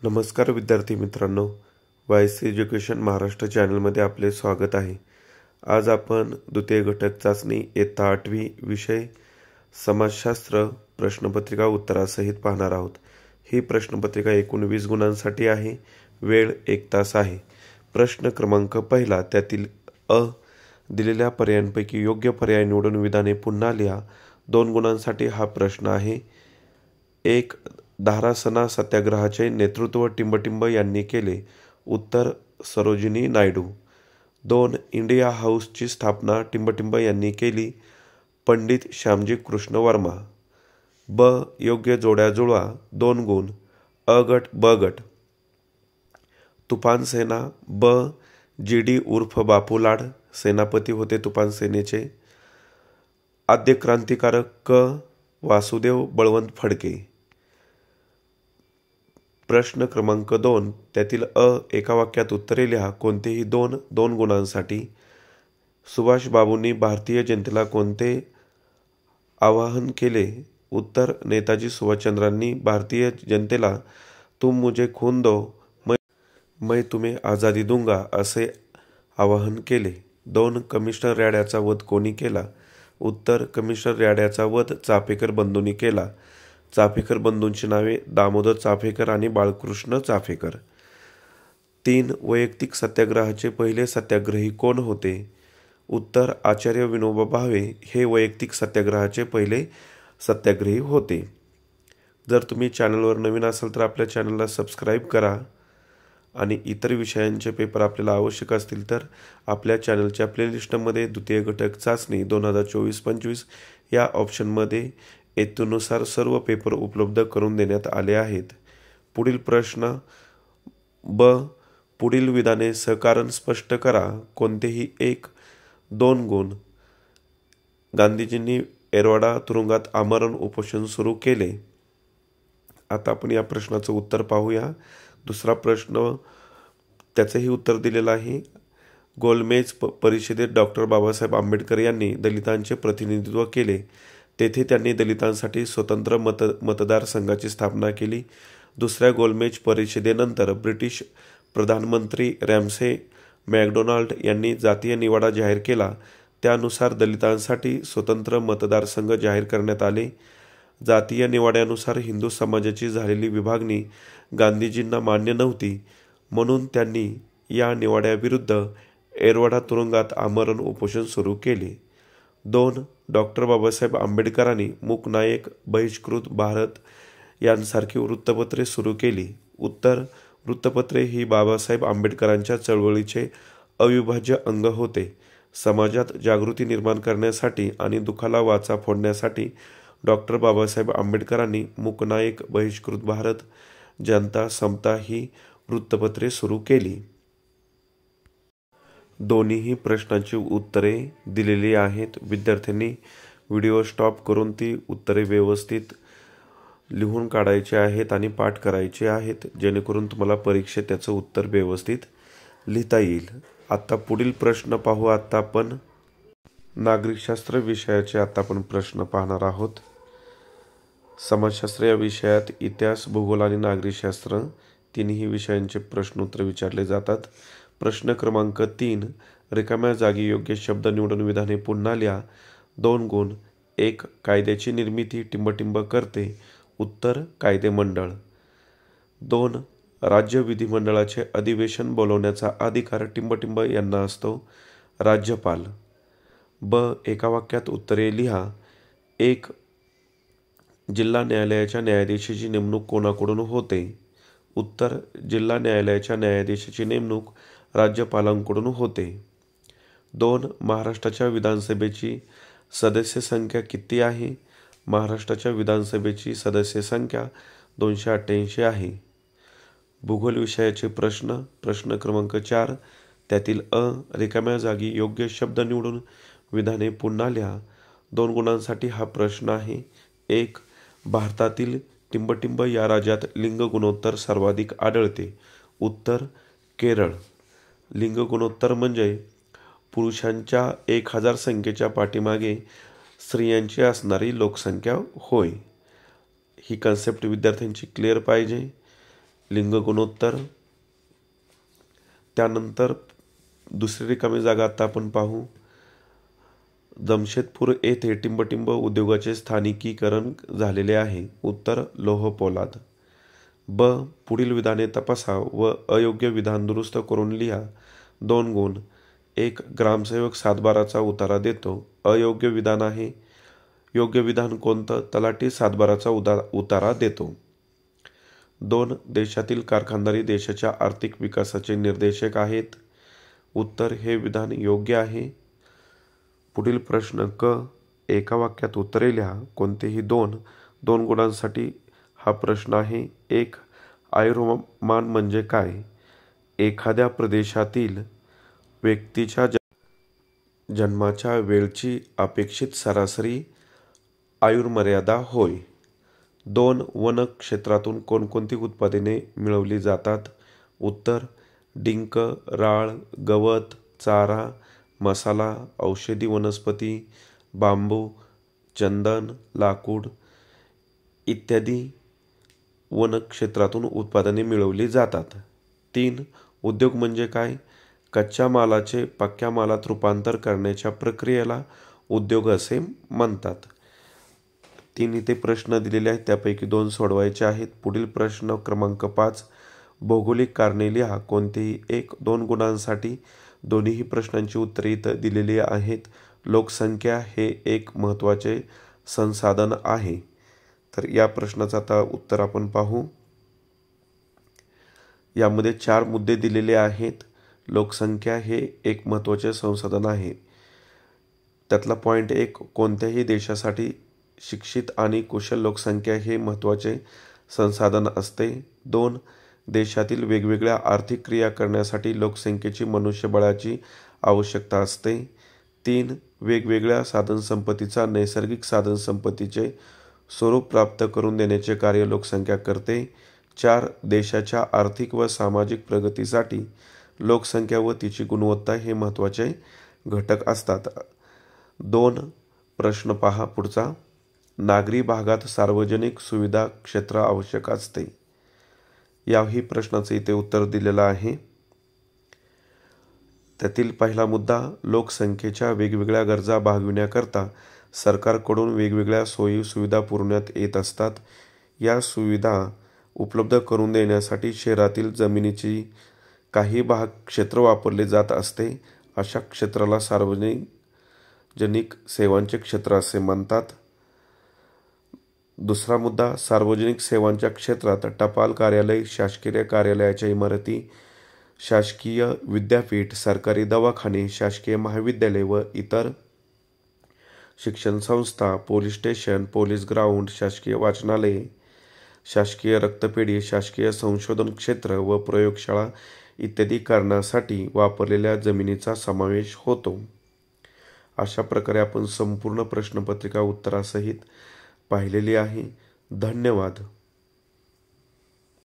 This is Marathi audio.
नमस्कार विद्यार्थी मित्रांनो, वायसी एज्युकेशन महाराष्ट्र चॅनलमध्ये आपले स्वागत आहे। आज आपण द्वितीय घटक चाचणी इयत्ता 8वी विषय समाजशास्त्र प्रश्नपत्रिका उत्तरासहित पाहणार आहोत। ही प्रश्नपत्रिका एकूण 20 गुणांसाठी आहे। वेळ 1 तास आहे। प्रश्न क्रमांक पहिला, त्यातील अ दिलेल्या पर्यायांपैकी योग्य पर्याय निवडून विधाने पुन्हा लिहा। 2 गुणांसाठी हा प्रश्न आहे। 1. धारासणा सत्याग्रहाचे नेतृत्व टिंबटिंब यांनी केले। उत्तर सरोजिनी नायडू। 2. इंडिया हाऊसची स्थापना टिंबटिंब यांनी केली। पंडित श्यामजी कृष्ण वर्मा। ब. योग्य जोड्या जुळवा। 2 गुण। अ गट ब गट। तुफान सेना ब. जी.डी. उर्फ बापू लाड सेनापती होते तुफान सेनेचे। आद्य क्रांतिकारक क. वासुदेव बळवंत फडके। प्रश्न क्रमांक 2, त्यातील अ एका वाक्यात उत्तरे लिहा। कोणतेही 2 गुणांसाठी। सुभाष बाबूंनी भारतीय जनतेला कोणते आवाहन केले? उत्तर नेताजी सुभाषचंद्रांनी भारतीय जनतेला तुम मुझे खून दो मैं तुम्हें आझादी दूंगा असे आवाहन केले। 2. कमिशनर रॅड वध कोणी केला? उत्तर कमिशनर रॅड वध चाफेकर बंधूंनी केला। चाफेकर बंधूंची नावे दामोदर चाफेकर आणि बाळकृष्ण चाफेकर। 3. वैयक्तिक सत्याग्रहाचे पहिले सत्याग्रही कोण होते? उत्तर आचार्य विनोबा भावे हे वैयक्तिक सत्याग्रहाचे पहिले सत्याग्रही होते। जर तुम्ही चॅनलवर नवीन असाल तर आपल्या चॅनलला सबस्क्राईब करा आणि इतर विषयांचे पेपर आपल्याला आवश्यक असतील तर आपल्या चॅनलच्या प्लेलिस्टमध्ये द्वितीय घटक चाचणी 2024-25 या ऑप्शनमध्ये हेतूनुसार सर्व पेपर उपलब्ध करून देण्यात आले आहेत। पुढील प्रश्न ब. पुढील विधाने सहकारण स्पष्ट करा। कोणतेही 1. 2 गुण। गांधीजींनी एरवाडा तुरुंगात आमरण उपोषण सुरू केले। आता आपण या प्रश्नाचं उत्तर पाहूया। दुसरा प्रश्न, त्याचंही उत्तर दिलेलं आहे। गोलमेज परिषदेत डॉक्टर बाबासाहेब आंबेडकर यांनी दलितांचे प्रतिनिधित्व केले। तेथे त्यांनी दलितांसाठी स्वतंत्र मतदारसंघाची स्थापना केली। दुसऱ्या गोलमेज परिषदेनंतर ब्रिटिश प्रधानमंत्री रॅमसे मॅकडोनाल्ड यांनी जातीय निवाडा जाहीर केला। त्यानुसार दलितांसाठी स्वतंत्र मतदारसंघ जाहीर करण्यात आले। जातीय निवाड्यानुसार हिंदू समाजाची झालेली विभागणी गांधीजींना मान्य नव्हती, म्हणून त्यांनी या निवाड्याविरुद्ध एरवाडा तुरुंगात आमरण उपोषण सुरू केले। 2. डॉक्टर बाबासाहेब आंबेडकरांनी मूक नायक, बहिष्कृत भारत यांसारखी वृत्तपत्रे सुरू केली। उत्तर वृत्तपत्रे ही बाबासाहेब आंबेडकरांच्या चळवळीचे अविभाज्य अंग होते। समाजात जागृती निर्माण करण्यासाठी आणि दुःखाला वाचा फोडण्यासाठी डॉक्टर बाबासाहेब आंबेडकरांनी मूक नायक, बहिष्कृत भारत, जनता, समता ही वृत्तपत्रे सुरू केली। दोन्हीही प्रश्नांची उत्तरे दिलेली आहेत। विद्यार्थ्यांनी व्हिडिओ स्टॉप करून ती उत्तरे व्यवस्थित लिहून काढायची आहेत आणि पाठ करायचे आहेत, जेणेकरून तुम्हाला परीक्षेत त्याचं उत्तर व्यवस्थित लिहिता येईल। आता पुढील प्रश्न पाहू। आता आपण नागरिकशास्त्र विषयाचे प्रश्न पाहणार आहोत। समाजशास्त्र या विषयात इतिहास, भूगोल आणि नागरिकशास्त्र तिन्ही विषयांचे प्रश्न उत्तर विचारले जातात। प्रश्न क्रमांक 3, रिकाम्या जागी योग्य शब्द निवडून विधाने पुन्हा लिहा। 2 गुण। 1. कायद्याची निर्मिती टिंबटिंब करते। उत्तर कायदेमंडळ। 2. राज्य विधिमंडळाचे अधिवेशन बोलवण्याचा अधिकार टिंबटिंब यांना असतो। राज्यपाल। ब. एका वाक्यात उत्तरे लिहा। 1. जिल्हा न्यायालयाच्या न्यायाधीशाची नेमणूक कोणाकडून होते? उत्तर जिल्हा न्यायालयाच्या न्यायाधीशाची नेमणूक राज्यपालांकडून होते। 2. महाराष्ट्राच्या विधानसभेची सदस्य संख्या किती आहे? महाराष्ट्राच्या विधानसभेची सदस्य संख्या 288 आहे। भूगोल विषयाचे प्रश्न। प्रश्न क्रमांक 4, त्यातील अ रिकाम्या जागी योग्य शब्द निवडून विधाने पुन्हा लिहा। 2 गुणांसाठी हा प्रश्न आहे। 1. भारतातील टिंबटिंब या राज्यात लिंग गुणोत्तर सर्वाधिक आढळते। उत्तर केरळ। लिंग गुणोत्तर म्हणजे पुरुषांच्या 1000 संख्येच्या पाठीमागे स्त्रियांची असणारी लोकसंख्या होय। ही कन्सेप्ट विद्यार्थ्यांची क्लिअर पाहिजे। लिंग गुणोत्तर. त्यानंतर दुसरी रिकामी जागा आता आपण पाहू. जमशेदपूर येथे टिंबटिंब उद्योगाचे स्थानिकीकरण झालेले आहे. उत्तर लोह पोलाद. ब. पुढील विधाने तपासा व अयोग्य विधान दुरुस्त करून लिहा. 2 गुण. 1. ग्रामसेवक सातबाराचा उतारा देतो. अयोग्य विधान आहे. योग्य विधान कोणतं? तलाठी सातबाराचा उतारा देतो. 2. देशातील कारखानदारी देशाच्या आर्थिक विकासाचे निर्देशक आहेत. उत्तर हे विधान योग्य आहे. पुढील प्रश्न क. एका वाक्यात उत्तरे लिहा. कोणतेही 2 गुणांसाठी हा प्रश्न आहे. 1. आयुर्मान म्हणजे काय? एखाद्या प्रदेशातील व्यक्तीच्या जन्माच्या वेळची अपेक्षित सरासरी आयुर्मर्यादा होय. 2. वन क्षेत्रातून कोणकोणती उत्पादने मिळवली जातात? उत्तर डिंक, राळ, गवत, चारा, मसाला, औषधी वनस्पती, बांबू, चंदन, लाकूड इत्यादी वन क्षेत्रातून उत्पादने मिळवली जातात. 3. उद्योग म्हणजे काय? कच्च्या मालाचे पक्क्या मालात रूपांतर करण्याच्या प्रक्रियेला उद्योग असे म्हणतात. 3 इथे प्रश्न दिलेले आहेत, त्यापैकी 2 सोडवायचे आहेत. पुढील प्रश्न क्रमांक 5. भौगोलिक कारणे लिहा. कोणतेही 1-2 गुणांसाठी. दोन्ही प्रश्नांची उत्तरे इथं दिलेली आहेत. लोकसंख्या हे एक महत्त्वाचे संसाधन आहे. तर या प्रश्नाचं आता उत्तर आपण पाहू. यामध्ये 4 मुद्दे दिलेले आहेत. लोकसंख्या हे एक महत्त्वाचे संसाधन आहे. त्यातला पॉईंट 1. कोणत्याही देशासाठी शिक्षित आणि कुशल लोकसंख्या हे महत्त्वाचे संसाधन असते. 2. देशातील वेगवेगळ्या आर्थिक क्रिया करण्यासाठी लोकसंख्येची मनुष्यबळाची आवश्यकता असते. 3. वेगवेगळ्या साधनसंपत्तीचा नैसर्गिक साधनसंपत्तीचे स्वरूप प्राप्त करून देण्याचे कार्य लोकसंख्या करते. 4. देशाच्या आर्थिक व सामाजिक प्रगतीसाठी लोकसंख्या व तिची गुणवत्ता हे महत्त्वाचे घटक असतात. 2 प्रश्न पहा पुढचा. नागरी भागात सार्वजनिक सुविधा क्षेत्र आवश्यक असते. याही प्रश्नाचं इथे उत्तर दिलेलं आहे. त्यातील पहिला मुद्दा. लोकसंख्येच्या वेगवेगळ्या गरजा भागविण्याकरता सरकारकडून वेगवेगळ्या सोयी सुविधा पुरवण्यात येत असतात. या सुविधा उपलब्ध करून देण्यासाठी शहरातील जमिनीची काही भाग क्षेत्र वापरले जात असते. अशा क्षेत्राला सार्वजनिक सेवांचे क्षेत्र असे म्हणतात. दुसरा मुद्दा. सार्वजनिक सेवांच्या क्षेत्रात टपाल कार्यालय, शासकीय कार्यालयाच्या इमारती, शासकीय विद्यापीठ, सरकारी दवाखाने, शासकीय महाविद्यालय व इतर शिक्षण संस्था, पोलीस स्टेशन, पोलीस ग्राउंड, शासकीय वाचनालये, शासकीय रक्तपेढी, शासकीय संशोधन क्षेत्र व प्रयोगशाळा इत्यादी करण्यासाठी वापरलेल्या जमिनीचा समावेश होतो. अशा प्रकारे आपण संपूर्ण प्रश्नपत्रिका उत्तरासहित पाहिलेली आहे. धन्यवाद.